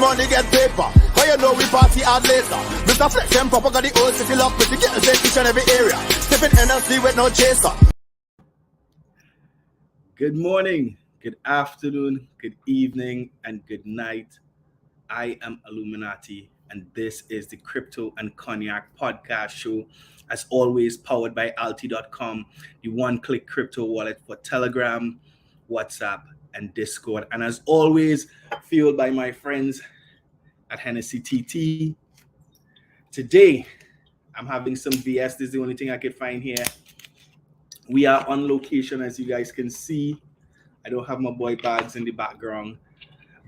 money get paper. Cause you know we party hard later. Mr. Flex and Papa got the old city lock with the get each and every area. Stepping NLC with no chaser. Good morning, good afternoon, good evening, and good night. I am Alluminati, and this is the Crypto and Cognac Podcast Show, as always powered by Alti.com, the one-click crypto wallet for Telegram, WhatsApp, and Discord. And as always, fueled by my friends at Hennessy TT. Today, I'm having some BS. This is the only thing I could find here. We are on location, as you guys can see. I don't have my boy bags in the background,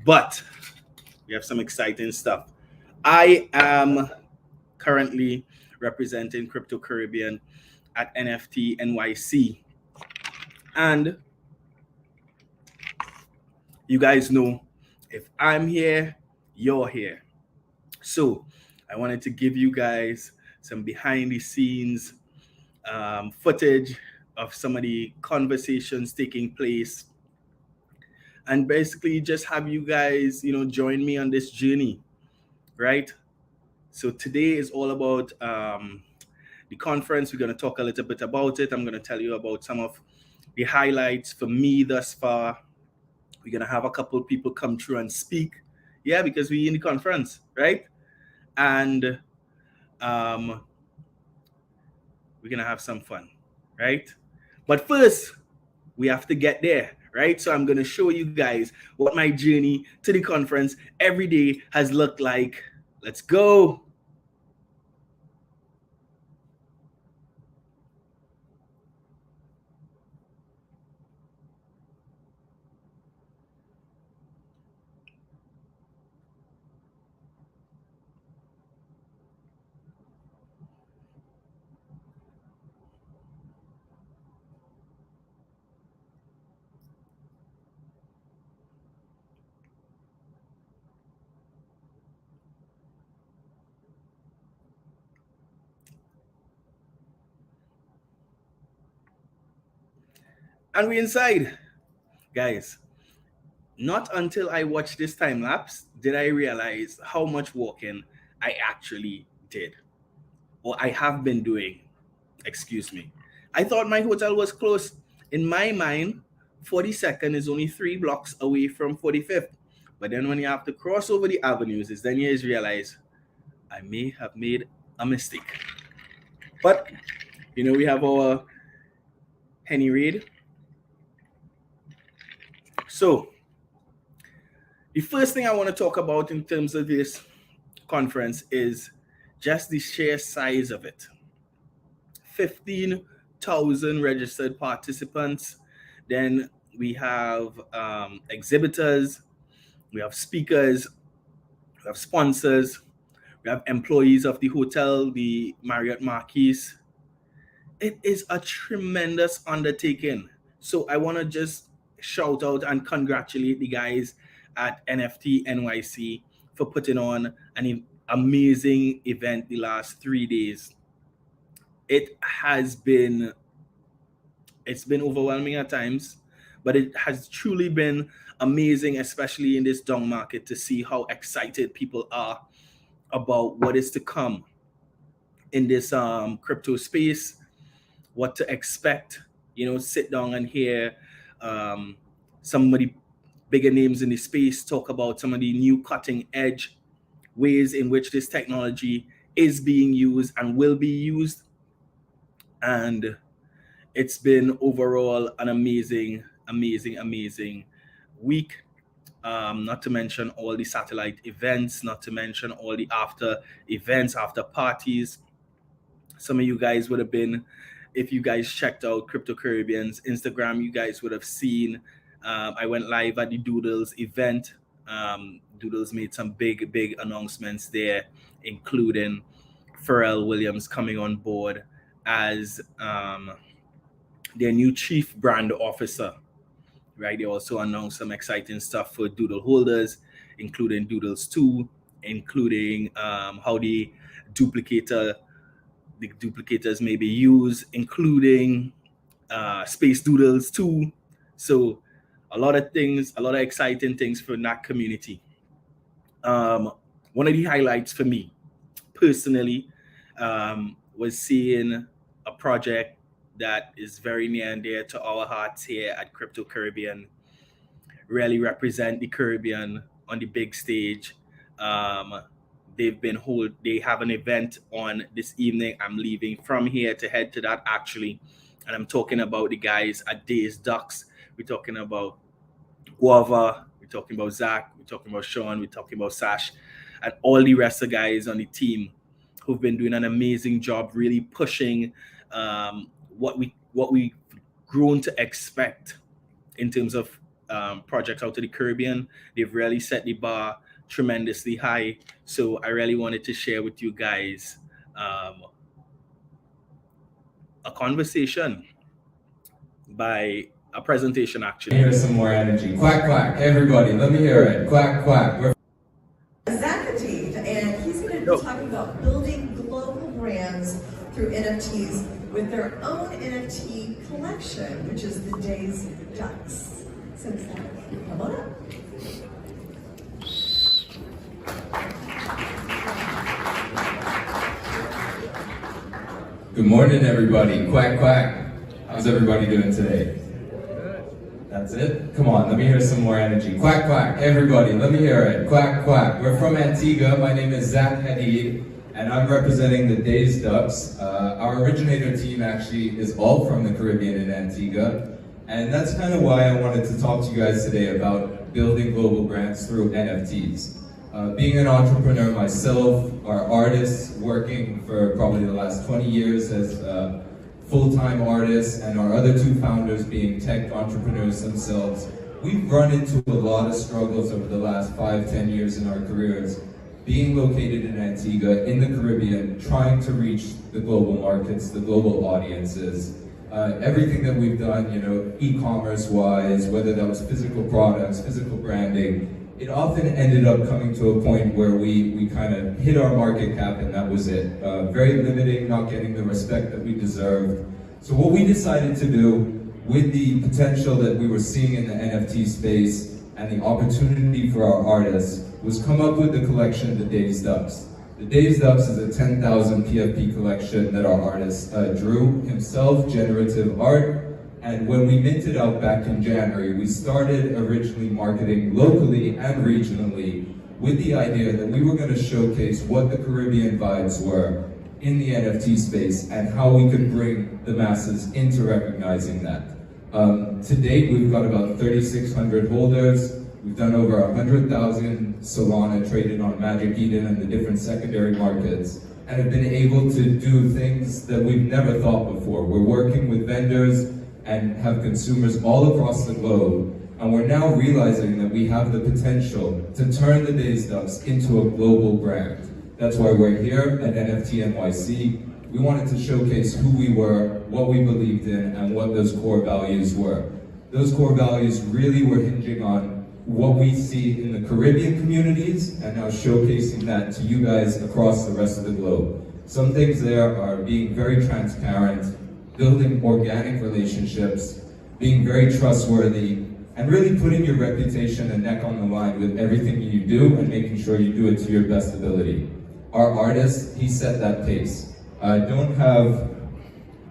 but we have some exciting stuff. I am currently representing Crypto Caribbean at NFT NYC. And you guys know, if I'm here, you're here. So I wanted to give you guys some behind the scenes footage of some of the conversations taking place, and basically just have you guys, join me on this journey, right? So today is all about the conference. We're going to talk a little bit about it. I'm going to tell you about some of the highlights for me thus far. We're going to have a couple of people come through and speak. Yeah, because we're in the conference, right? And we're going to have some fun, right? But first, we have to get there, right? So I'm going to show you guys what my journey to the conference every day has looked like. Let's go. And we're inside. Guys, not until I watched this time lapse did I realize how much walking I actually did, or I have been doing. Excuse me. I thought my hotel was close. In my mind, 42nd is only 3 blocks away from 45th. But then when you have to cross over the avenues, is then you realize I may have made a mistake. But, we have our Henny Reid. So, the first thing I want to talk about in terms of this conference is just the sheer size of it. 15,000 registered participants. Then we have exhibitors, we have speakers, we have sponsors, we have employees of the hotel, the Marriott Marquis. It is a tremendous undertaking. So I want to just shout out and congratulate the guys at NFT NYC for putting on an amazing event the last 3 days. It's been overwhelming at times, but it has truly been amazing, especially in this down market, to see how excited people are about what is to come in this crypto space, what to expect. Sit down and hear some of the bigger names in the space talk about some of the new cutting edge ways in which this technology is being used and will be used. And it's been overall an amazing week. Not to mention all the satellite events, not to mention all the after events, after parties. Some of you guys would have been, if you guys checked out Crypto Caribbean's Instagram, you guys would have seen I went live at the Doodles event. Doodles made some big announcements there, including Pharrell Williams coming on board as their new chief brand officer, right? They also announced some exciting stuff for Doodle holders, including Doodles 2, including how the duplicators may be used, including Space Doodles 2. So a lot of exciting things for that community. one of the highlights for me personally was seeing a project that is very near and dear to our hearts here at Crypto Caribbean really represent the Caribbean on the big stage. They have an event on this evening. I'm leaving from here to head to that actually. And I'm talking about the guys at Days Ducks. We're talking about Guava, we're talking about Zach, we're talking about Sean, we're talking about Sash, and all the rest of the guys on the team who've been doing an amazing job really pushing what we've grown to expect in terms of projects out to the Caribbean. They've really set the bar tremendously high. So I really wanted to share with you guys a conversation by a presentation actually. Here's some more energy. Quack, quack, everybody, let me hear it. Quack, quack. Zach Hadid, and he's going to be talking about building global brands through NFTs with their own NFT collection, which is the Days Ducks. So Zach, come on up. Good morning, everybody. Quack, quack. How's everybody doing today? That's it? Come on, let me hear some more energy. Quack, quack. Everybody, let me hear it. Quack, quack. We're from Antigua. My name is Zach Hadid, and I'm representing the Days Ducks. Our originator team actually is all from the Caribbean in Antigua, and that's kind of why I wanted to talk to you guys today about building global brands through NFTs. Being an entrepreneur myself, our artists working for probably the last 20 years as full-time artists, and our other two founders being tech entrepreneurs themselves, we've run into a lot of struggles over the last 5-10 years in our careers, being located in Antigua, in the Caribbean, trying to reach the global markets, the global audiences. Everything that we've done, e-commerce wise, whether that was physical products, physical branding, it often ended up coming to a point where we kind of hit our market cap and that was it. Very limiting, not getting the respect that we deserved. So what we decided to do with the potential that we were seeing in the NFT space and the opportunity for our artists was come up with the collection, the Days Ducks. The Days Ducks is a 10,000 PFP collection that our artist drew himself, generative art. And when we minted out back in January, we started originally marketing locally and regionally with the idea that we were going to showcase what the Caribbean vibes were in the NFT space and how we could bring the masses into recognizing that. To date, we've got about 3,600 holders. We've done over 100,000 Solana traded on Magic Eden and the different secondary markets, and have been able to do things that we've never thought before. We're working with vendors and have consumers all across the globe. And we're now realizing that we have the potential to turn the Days Ducks into a global brand. That's why we're here at NFT NYC. We wanted to showcase who we were, what we believed in, and what those core values were. Those core values really were hinging on what we see in the Caribbean communities, and now showcasing that to you guys across the rest of the globe. Some things there are being very transparent, building organic relationships, being very trustworthy, and really putting your reputation and neck on the line with everything you do and making sure you do it to your best ability. Our artist, he set that pace. I don't have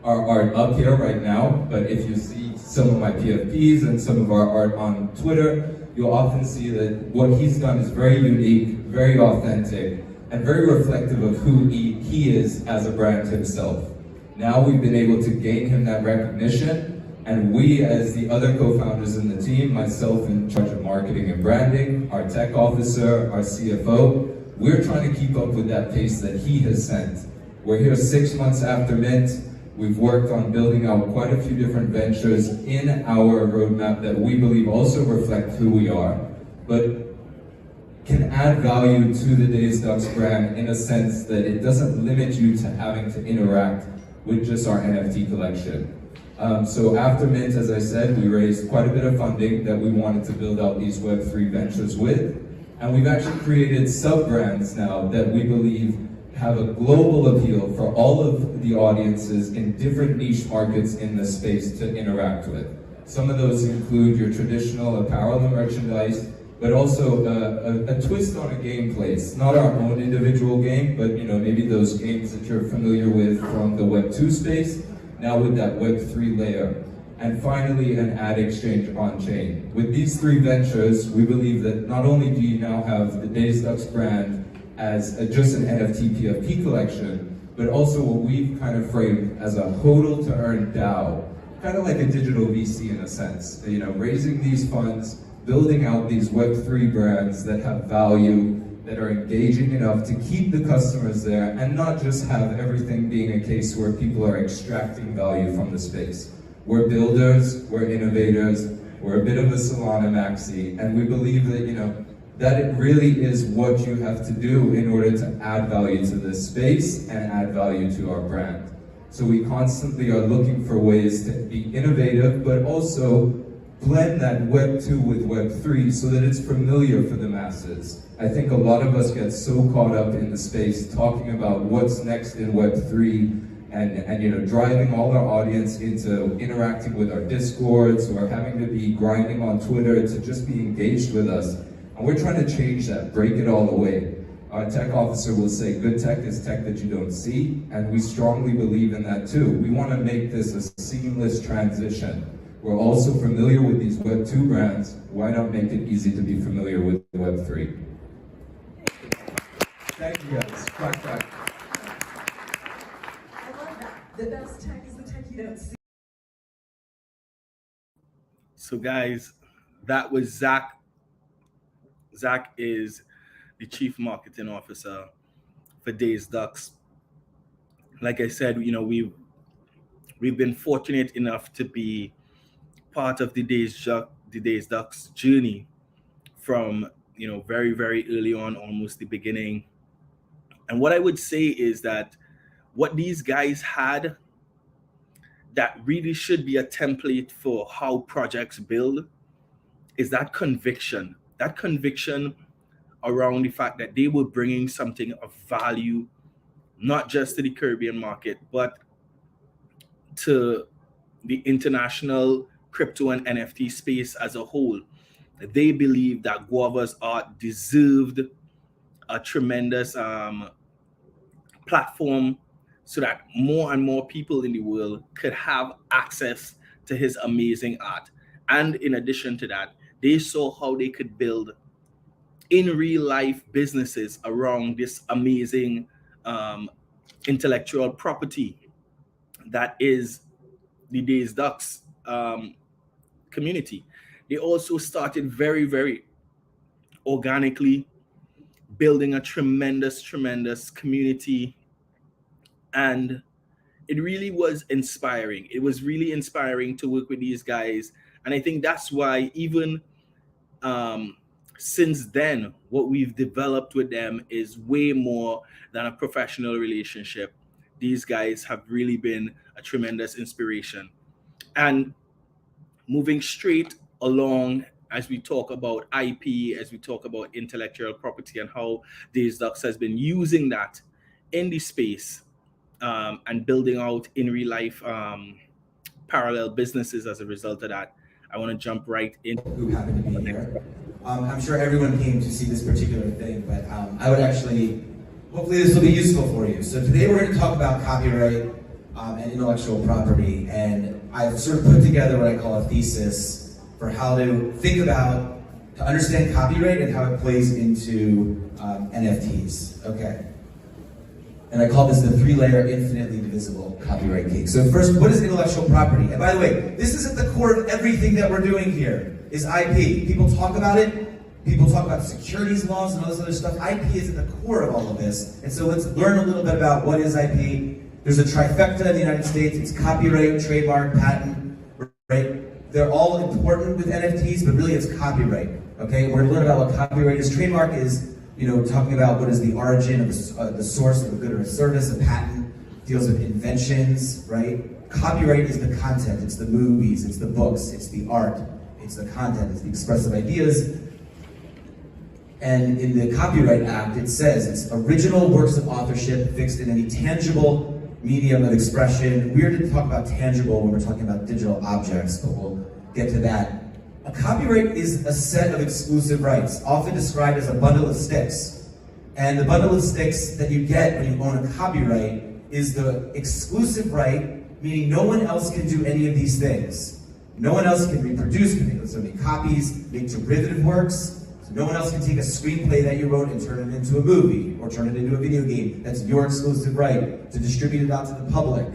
our art up here right now, but if you see some of my PFPs and some of our art on Twitter, you'll often see that what he's done is very unique, very authentic, and very reflective of who he is as a brand himself. Now we've been able to gain him that recognition, and we, as the other co-founders in the team, myself in charge of marketing and branding, our tech officer, our CFO, we're trying to keep up with that pace that he has set. We're here 6 months after mint. We've worked on building out quite a few different ventures in our roadmap that we believe also reflect who we are, but can add value to the Days Ducks brand in a sense that it doesn't limit you to having to interact with just our NFT collection. So after mint, as I said, we raised quite a bit of funding that we wanted to build out these Web3 ventures with. And we've actually created sub-brands now that we believe have a global appeal for all of the audiences in different niche markets in the space to interact with. Some of those include your traditional apparel and merchandise, but also a twist on a gameplay. It's not our own individual game, but maybe those games that you're familiar with from the Web 2 space, now with that Web 3 layer. And finally, an ad exchange on-chain. With these three ventures, we believe that not only do you now have the Days Ducks brand as just an NFT PFP collection, but also what we've kind of framed as a hodl to earn DAO, kind of like a digital VC in a sense. Raising these funds, building out these Web3 brands that have value, that are engaging enough to keep the customers there, and not just have everything being a case where people are extracting value from the space. We're builders, we're innovators, we're a bit of a Solana maxi, and we believe that, that it really is what you have to do in order to add value to this space and add value to our brand. So we constantly are looking for ways to be innovative, but also blend that Web 2 with Web 3 so that it's familiar for the masses. I think a lot of us get so caught up in the space talking about what's next in Web 3 and driving all our audience into interacting with our Discords or having to be grinding on Twitter to just be engaged with us. And we're trying to change that, break it all away. Our tech officer will say, good tech is tech that you don't see, and we strongly believe in that too. We want to make this a seamless transition. We're also familiar with these Web 2 brands. Why not make it easy to be familiar with Web 3? Thank you guys. Quack, quack. I love that. The best tech is the tech you don't see. So guys, that was Zach. Zach is the Chief Marketing Officer for Days Ducks. Like I said, we've been fortunate enough to be part of the Days Ducks journey from very, very early on, almost the beginning. And what I would say is that what these guys had that really should be a template for how projects build is that conviction around the fact that they were bringing something of value, not just to the Caribbean market, but to the international crypto and NFT space as a whole. They believe that Guava's art deserved a tremendous platform so that more and more people in the world could have access to his amazing art. And in addition to that, they saw how they could build in real life businesses around this amazing intellectual property that is the Days Ducks community. They also started very, very organically building a tremendous community, and it really was inspiring. It was really inspiring to work with these guys, and I think that's why even since then, what we've developed with them is way more than a professional relationship. These guys have really been a tremendous inspiration. And moving straight along, as we talk about IP, as we talk about intellectual property and how Days Ducks has been using that in the space and building out in real life parallel businesses as a result of that, I want to jump right in. Who happened to be here. I'm sure everyone came to see this particular thing, but I would actually, hopefully this will be useful for you. So today we're going to talk about copyright and intellectual property, and I've sort of put together what I call a thesis for how to think about, to understand copyright and how it plays into NFTs, okay? And I call this the 3-layer infinitely divisible copyright cake. So first, what is intellectual property? And by the way, this is at the core of everything that we're doing here, is IP. People talk about it, people talk about securities laws and all this other stuff. IP is at the core of all of this. And so let's learn a little bit about what is IP. There's a trifecta in the United States. It's copyright, trademark, patent, right? They're all important with NFTs, but really it's copyright, okay? We're gonna learn about what copyright is. Trademark is, talking about what is the origin of the source of a good or a service. A patent deals with inventions, right? Copyright is the content. It's the movies, it's the books, it's the art, it's the content, it's the expressive ideas. And in the Copyright Act, it says it's original works of authorship fixed in any tangible medium of expression. We're going to talk about tangible when we're talking about digital objects, but we'll get to that. A copyright is a set of exclusive rights, often described as a bundle of sticks. And the bundle of sticks that you get when you own a copyright is the exclusive right, meaning no one else can do any of these things. No one else can reproduce, can make copies, make derivative works. So no one else can take a screenplay that you wrote and turn it into a movie or turn it into a video game. That's your exclusive right to distribute it out to the public,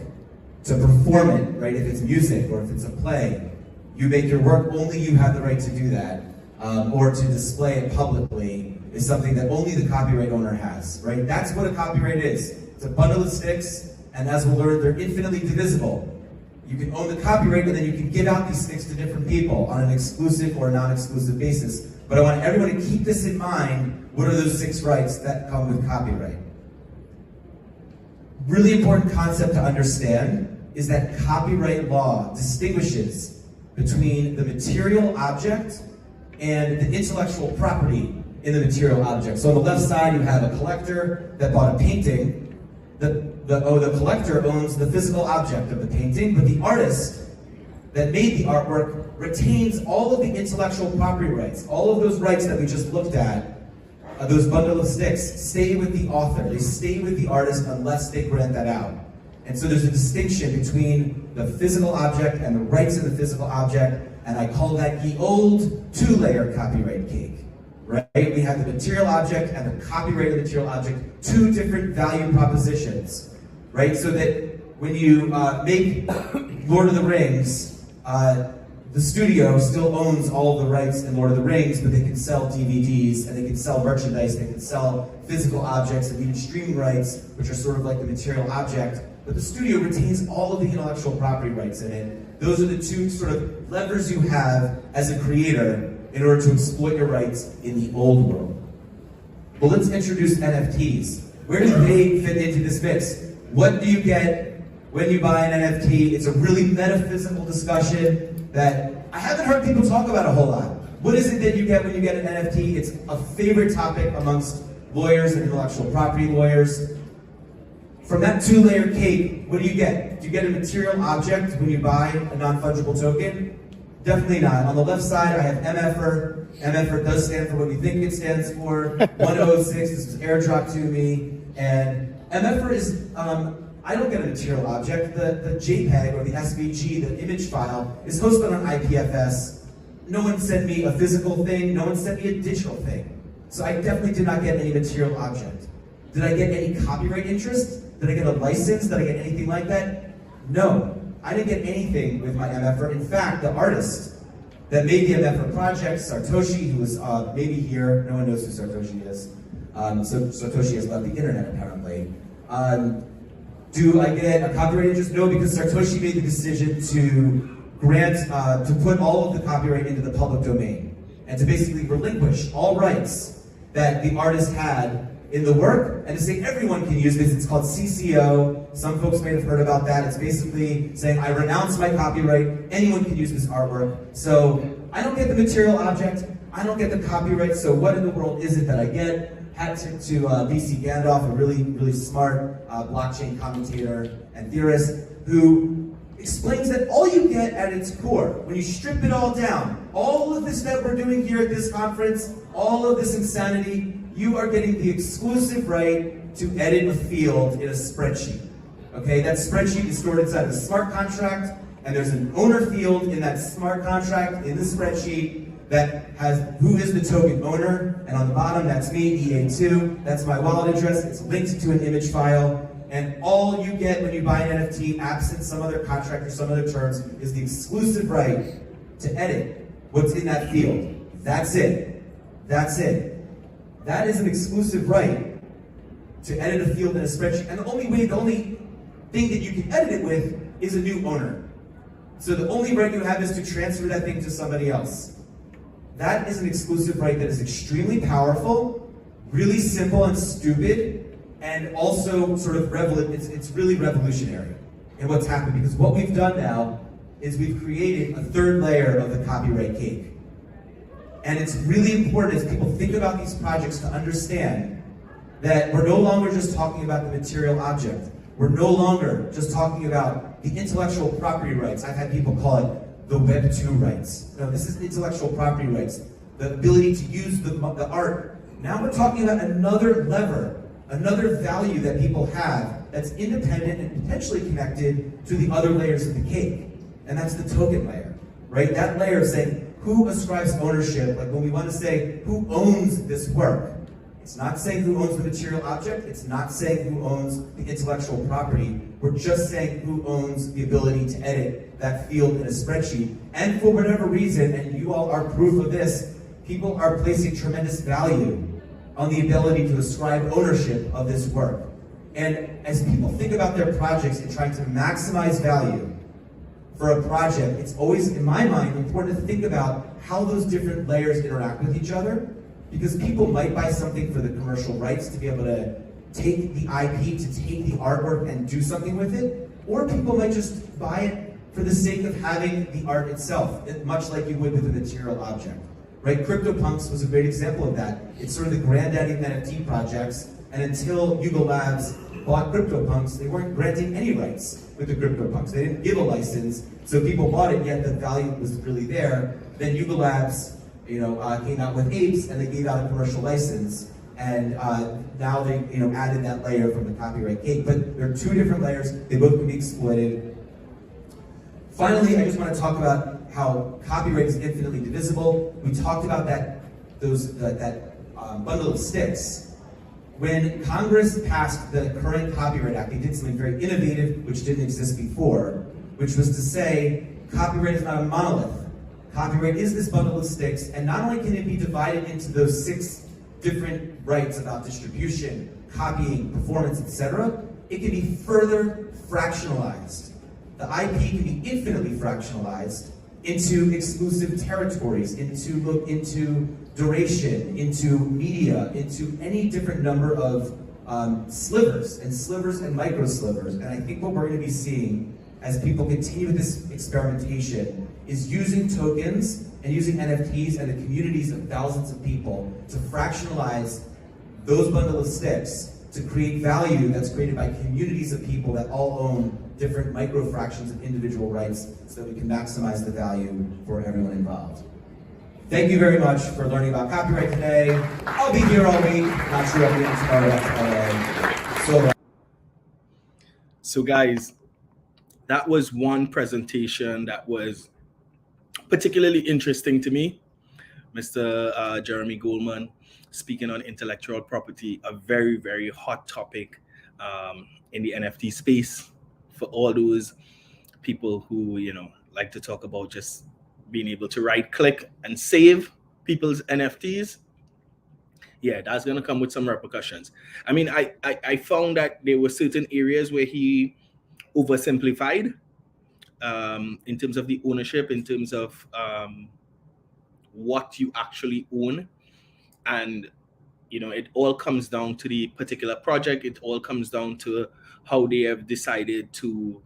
to perform it, right? If it's music or if it's a play, you make your work, only you have the right to do that. Or to display it publicly is something that only the copyright owner has, right? That's what a copyright is. It's a bundle of sticks, and as we'll learn, they're infinitely divisible. You can own the copyright and then you can give out these sticks to different people on an exclusive or non-exclusive basis. But I want everyone to keep this in mind. What are those 6 rights that come with copyright? Really important concept to understand is that copyright law distinguishes between the material object and the intellectual property in the material object. So on the left side, you have a collector that bought a painting. The collector owns the physical object of the painting, but the artist that made the artwork retains all of the intellectual property rights. All of those rights that we just looked at, those bundle of sticks, stay with the author. They stay with the artist unless they grant that out. And so there's a distinction between the physical object and the rights in the physical object, and I call that the old 2-layer copyright cake. Right? We have the material object and the copyright of the material object, 2 different value propositions, right? So that when you make Lord of the Rings, the studio still owns all of the rights in Lord of the Rings, but they can sell DVDs and they can sell merchandise, they can sell physical objects and even streaming rights, which are sort of like the material object, but the studio retains all of the intellectual property rights in it. Those are the 2 sort of levers you have as a creator in order to exploit your rights in the old world. Well, let's introduce NFTs. Where do they fit into this mix? What do you get when you buy an NFT? It's a really metaphysical discussion that I haven't heard people talk about a whole lot. What is it that you get when you get an NFT? It's a favorite topic amongst lawyers and intellectual property lawyers. From that 2-layer cake, what do you get? Do you get a material object when you buy a non-fungible token? Definitely not. On the left side, I have MFR. MFR does stand for what you think it stands for. 1006, this was airdropped to me. And MFR is, I don't get a material object. The JPEG or the SVG, the image file, is hosted on IPFS. No one sent me a physical thing. No one sent me a digital thing. So I definitely did not get any material object. Did I get any copyright interest? Did I get a license? Did I get anything like that? No. I didn't get anything with my MFR. In fact, the artist that made the MFR project, Satoshi, who is maybe here, no one knows who Satoshi is. So Satoshi has left the internet apparently. Do I get a copyright interest? No, because Satoshi made the decision to grant, to put all of the copyright into the public domain and to basically relinquish all rights that the artist had in the work, and to say everyone can use this. It's called CCO. Some folks may have heard about that. It's basically saying, I renounce my copyright. Anyone can use this artwork. So I don't get the material object. I don't get the copyright. So what in the world is it that I get? Hat tip to VC Gandalf, a really, really smart blockchain commentator and theorist, who explains that all you get at its core, when you strip it all down, all of this that we're doing here at this conference, all of this insanity, you are getting the exclusive right to edit a field in a spreadsheet. Okay, that spreadsheet is stored inside the smart contract, and there's an owner field in that smart contract in the spreadsheet that has who is the token owner, and on the bottom, that's me, EA2, that's my wallet address, it's linked to an image file, and all you get when you buy an NFT, absent some other contract or some other terms, is the exclusive right to edit what's in that field. That's it. That's it. That is an exclusive right to edit a field in a spreadsheet, and the only thing that you can edit it with is a new owner. So the only right you have is to transfer that thing to somebody else. That is an exclusive right that is extremely powerful, really simple and stupid, and also sort of it's really revolutionary in what's happened, because what we've done now is we've created a 3rd layer of the copyright cake. And it's really important as people think about these projects to understand that we're no longer just talking about the material object. We're no longer just talking about the intellectual property rights. I've had people call it the Web 2 rights. No, this is intellectual property rights. The ability to use the art. Now we're talking about another lever, another value that people have that's independent and potentially connected to the other layers of the cake. And that's the token layer, right? That layer of saying who ascribes ownership, like when we want to say who owns this work. It's not saying who owns the material object, it's not saying who owns the intellectual property. We're just saying who owns the ability to edit that field in a spreadsheet. And for whatever reason, and you all are proof of this, people are placing tremendous value on the ability to ascribe ownership of this work. And as people think about their projects and trying to maximize value for a project, it's always, in my mind, important to think about how those different layers interact with each other, because people might buy something for the commercial rights to be able to take the IP, to take the artwork and do something with it, or people might just buy it for the sake of having the art itself, much like you would with a material object. Right? CryptoPunks was a great example of that. It's sort of the granddaddy of NFT projects, and until Yuga Labs bought CryptoPunks, they weren't granting any rights with the CryptoPunks. They didn't give a license, so people bought it, yet the value was really there. Then Yuga Labs, came out with apes, and they gave out a commercial license, and now they, added that layer from the copyright cake. But there are two different layers; they both can be exploited. Finally, I just want to talk about how copyright is infinitely divisible. We talked about that bundle of sticks. When Congress passed the current Copyright Act, they did something very innovative, which didn't exist before, which was to say copyright is not a monolith. Copyright is this bundle of sticks, and not only can it be divided into those 6 different rights about distribution, copying, performance, etc., it can be further fractionalized. The IP can be infinitely fractionalized into exclusive territories, into duration, into media, into any different number of slivers and micro slivers. And I think what we're going to be seeing as people continue with this experimentation is using tokens and using NFTs and the communities of thousands of people to fractionalize those bundle of sticks to create value that's created by communities of people that all own different micro fractions of individual rights so that we can maximize the value for everyone involved. Thank you very much for learning about copyright today. I'll be here all week. Not sure I'll be in tomorrow. So guys, that was one presentation that was particularly interesting to me. Mr. Jeremy Goldman speaking on intellectual property, a very, very hot topic in the NFT space for all those people who, like to talk about just being able to right click and save people's NFTs. Yeah, that's going to come with some repercussions. I mean, I found that there were certain areas where he oversimplified in terms of the ownership, in terms of what you actually own. And, it all comes down to the particular project. It all comes down to how they have decided to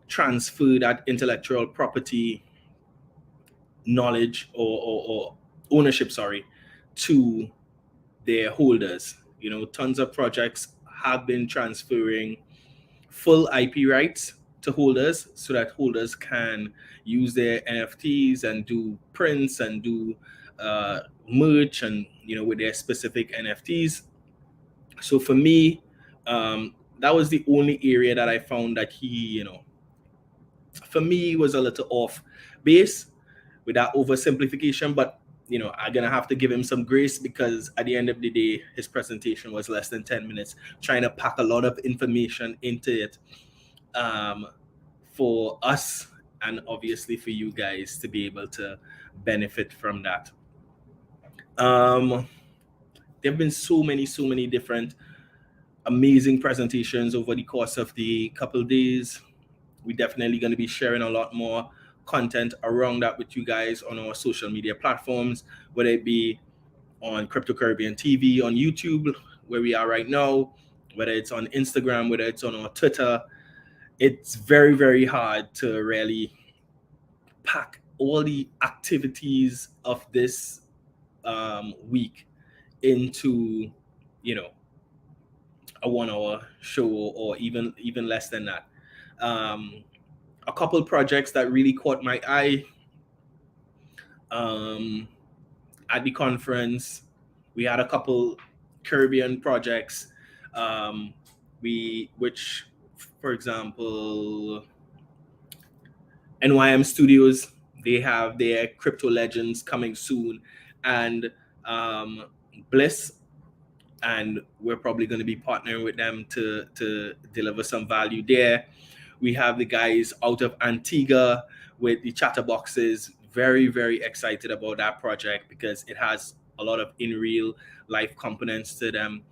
transfer that intellectual property knowledge or ownership, to their holders. Tons of projects have been transferring full IP rights to holders so that holders can use their NFTs and do prints and do merch and, with their specific NFTs. So for me, that was the only area that I found that he, for me was a little off base with that oversimplification, but I'm gonna have to give him some grace because at the end of the day, his presentation was less than 10 minutes, trying to pack a lot of information into it for us and obviously for you guys to be able to benefit from that. There have been so many different amazing presentations over the course of the couple of days. We're definitely going to be sharing a lot more content around that with you guys on our social media platforms, whether it be on Crypto Caribbean TV, on YouTube, where we are right now, whether it's on Instagram, whether it's on our Twitter. It's very, very hard to really pack all the activities of this week into, a 1 hour show or even less than that. A couple projects that really caught my eye at the conference. We had a couple Caribbean projects, which, for example, NYM Studios, they have their Crypto Legends coming soon, and Bliss, and we're probably going to be partnering with them to deliver some value there. We have the guys out of Antigua with the Chatterboxes. Very, very excited about that project because it has a lot of in real life components to them,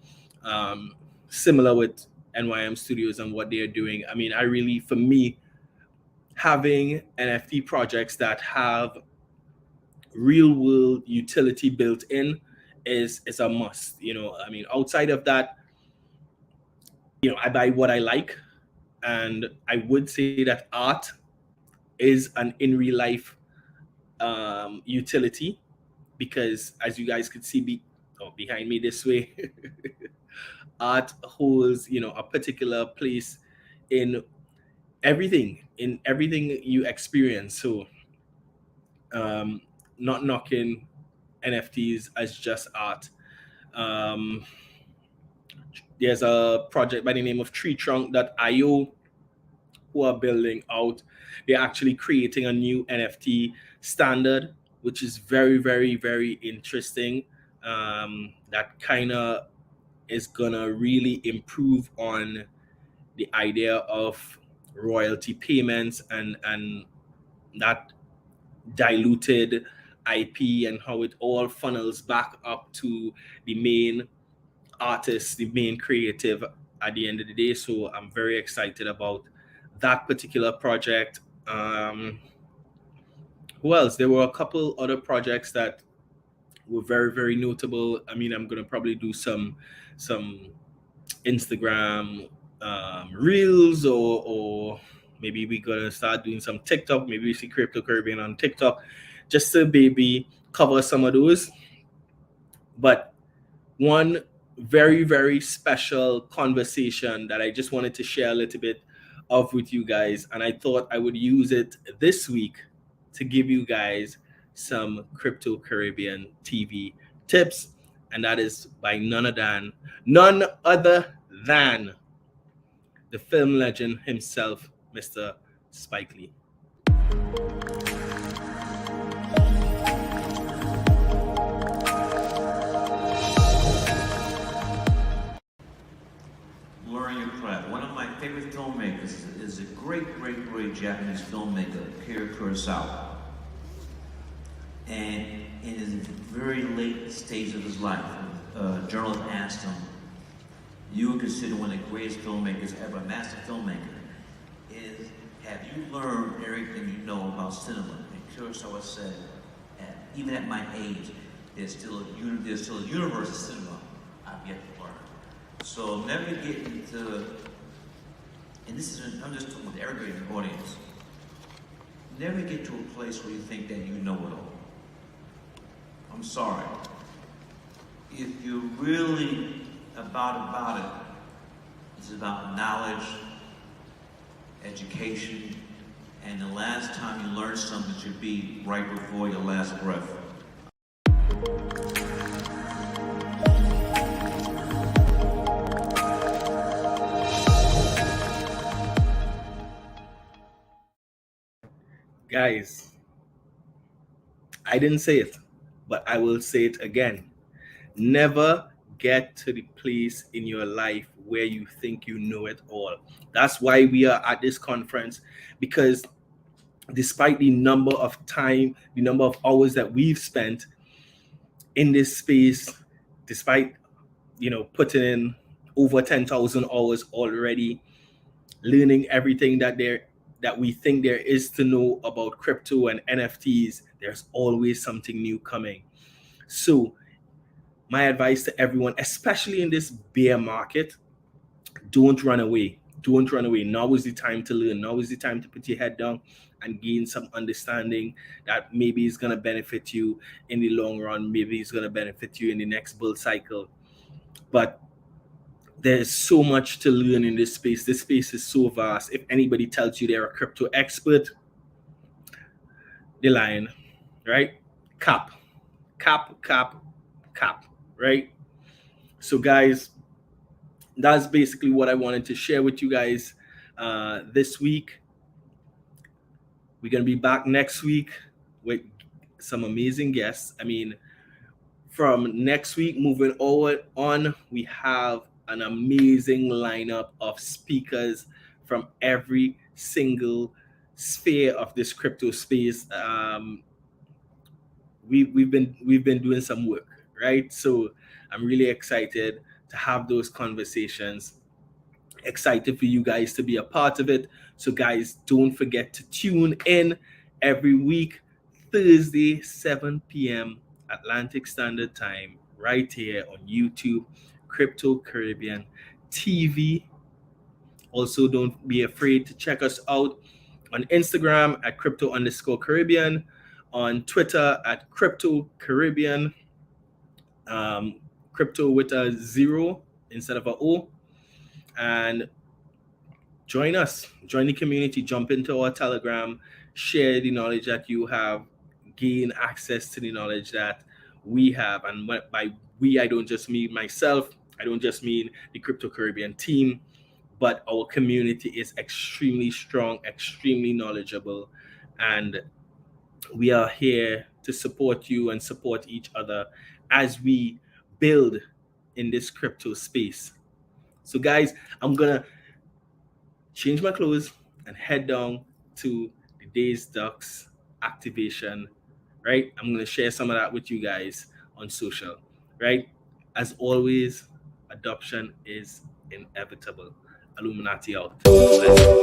similar with NYM Studios and what they're doing. I mean, for me, having NFT projects that have real world utility built in is a must. I mean, outside of that, I buy what I like, and I would say that art is an in real life utility, because as you guys could see behind me this way, art holds a particular place in everything you experience. So not knocking NFTs as just art. There's a project by the name of treetrunk.io who are building out. They're actually creating a new NFT standard, which is very, very, very interesting. That kind of is gonna really improve on the idea of royalty payments and that diluted IP, and how it all funnels back up to the main artist, the main creative at the end of the day. So I'm very excited about that particular project. Who else? There were a couple other projects that were very, very notable. I mean, I'm gonna probably do some Instagram reels, or maybe we're gonna start doing some TikTok. Maybe we see Crypto Caribbean on TikTok, just to maybe cover some of those. But one very, very special conversation that I just wanted to share a little bit of with you guys, and I thought I would use it this week to give you guys some Crypto Caribbean TV tips, and that is by none other than the film legend himself, Mr. Spike Lee. Learn your craft. One of my favorite filmmakers is a great Japanese filmmaker, Akira Kurosawa. And in his very late stage of his life, a journalist asked him, "You were considered one of the greatest filmmakers ever, a master filmmaker. Have you learned everything you know about cinema?" And Kurosawa said, "Even at my age, there's still a universe of cinema I've yet to learn." So never get into, and this is, I'm just talking with everybody in the audience, never get to a place where you think that you know it all. I'm sorry. If you're really about it, it's about knowledge, education, and the last time you learn something should be right before your last breath. Guys, I didn't say it, but I will say it again. Never get to the place in your life where you think you know it all. That's why we are at this conference, because despite the number of hours that we've spent in this space, despite putting in over 10,000 hours already, learning everything that we think there is to know about crypto and NFTs, there's always something new coming. So my advice to everyone, especially in this bear market, don't run away. Don't run away. Now is the time to learn. Now is the time to put your head down and gain some understanding that maybe is going to benefit you in the long run. Maybe it's going to benefit you in the next bull cycle. But there's so much to learn in this space. This space is so vast. If anybody tells you they're a crypto expert, they're lying, right? cap, right? So guys, that's basically what I wanted to share with you guys this week. We're going to be back next week with some amazing guests. I mean, from next week moving on, we have an amazing lineup of speakers from every single sphere of this crypto space. We've been doing some work, right? So I'm really excited to have those conversations. Excited for you guys to be a part of it. So guys, don't forget to tune in every week, Thursday, 7 p.m. Atlantic Standard Time, right here on YouTube, Crypto Caribbean TV. Also, don't be afraid to check us out on Instagram at crypto_Caribbean, on Twitter at Crypto Caribbean, crypto with a 0 instead of a O. And join us, join the community, jump into our Telegram, share the knowledge that you have, gain access to the knowledge that we have. And by we, I don't just mean myself, I don't just mean the Crypto Caribbean team, but our community is extremely strong, extremely knowledgeable, and we are here to support you and support each other as we build in this crypto space. So guys, I'm gonna change my clothes and head down to the Days Ducks activation, right? I'm gonna share some of that with you guys on social, right? As always, adoption is inevitable. Alluminati out. Let's go.